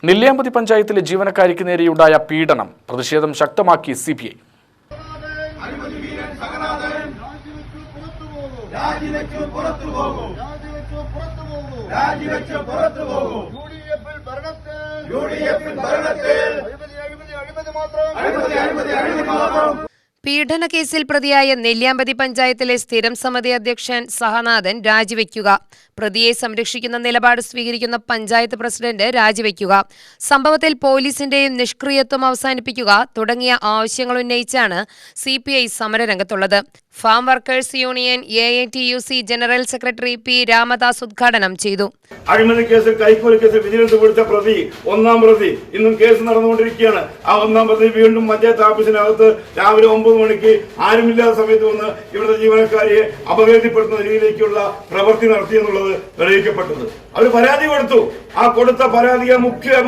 നെല്ലിയാമ്പതി പഞ്ചായത്തിലെ ജീവനക്കാരിക്ക് നേരെയുണ്ടായ പീഡനം പ്രതിഷേധം ശക്തമാക്കി സിപിഐ. പീഡനക്കേസിൽ പ്രതിയായ നെല്ലിയാമ്പതി പഞ്ചായത്തിലെ സ്ഥിരം സമിതി അധ്യക്ഷൻ സഹനാഥൻ രാജിവെക്കുക, പ്രതിയെ സംരക്ഷിക്കുന്ന നിലപാട് സ്വീകരിക്കുന്ന പഞ്ചായത്ത് പ്രസിഡന്റ് രാജിവെക്കുക, സംഭവത്തിൽ പോലീസിന്റെയും നിഷ്ക്രിയത്വം അവസാനിപ്പിക്കുക തുടങ്ങിയ ആവശ്യങ്ങൾ ഉന്നയിച്ചാണ് സിപിഐ സമരരംഗത്തുള്ളത്. Farm workers union AITUC general secretary P Ramadas ഉദ്ഘാടനം ചെയ്തു. അഴിമതി കേസിൽ കൈക്കൂലി കേസിൽ വിജിലൻസ് പിടിച്ച പ്രതി, ഒന്നാം പ്രതി ഇന്നും കേസ് നടന്നുകൊണ്ടിരിക്കുകയാണ്. ആ ഒന്നാം പ്രതി വീണ്ടും പഞ്ചായത്ത് ഓഫീസിനകത്ത് രാവിലെ 9 മണിക്ക് ആരുമില്ലാത്ത സമയത്ത് വന്ന് ഇവിടുത്തെ ജീവനക്കാരെ അപകീർത്തിപ്പെടുത്തുന്ന രീതിയിലേക്കുള്ള പ്രവൃത്തി നടത്തിയെന്നുള്ളത് തെളിയിക്കപ്പെട്ടത്. അവർ പരാതി കൊടുത്തു. ആ കൊടുത്ത പരാതിയെ മുഖ്യ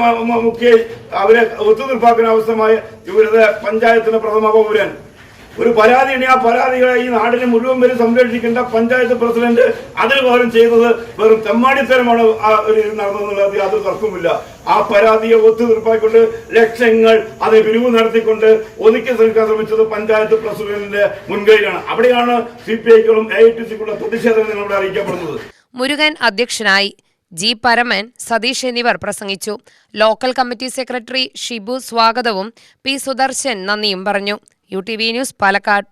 അവരെ ഒത്തുതീർപ്പാക്കാൻ ആവശ്യമായ ഇവിടുത്തെ പഞ്ചായത്തിന്റെ പ്രഥമ പൗരൻ ഒരു പരാതിയാണ്. ആ പരാതികളെ ഈ നാടിനെ മുഴുവൻ പേരും സംരക്ഷിക്കേണ്ട പഞ്ചായത്ത് പ്രസിഡന്റ് അതിന് പകരം ചെയ്തത് വെറും തെമ്മാടിത്തരമാണ് നടന്നതെന്നുള്ളത് യാതൊരു തർക്കവുമില്ല. ആ പരാതിയെ ഒത്തുതീർപ്പാക്കിക്കൊണ്ട് ലക്ഷങ്ങൾ അത് പിരിവ് നടത്തിക്കൊണ്ട് ഒതുക്കി ശ്രമിക്കാൻ ശ്രമിച്ചത് പഞ്ചായത്ത് പ്രസിഡന്റിന്റെ മുൻകൈയിലാണ്. അവിടെയാണ് CPIക്കുള്ള AITUCക്കുള്ള പ്രതിഷേധം ഇവിടെ അറിയിക്കപ്പെടുന്നത്. മുരുകൻ അധ്യക്ഷനായി, G. പരമൻ, സതീഷ് എന്നിവർ പ്രസംഗിച്ചു. ലോക്കൽ കമ്മിറ്റി സെക്രട്ടറി ഷിബു സ്വാഗതവും P. സുദർശൻ നന്ദിയും പറഞ്ഞു. UTV news, Palakkad.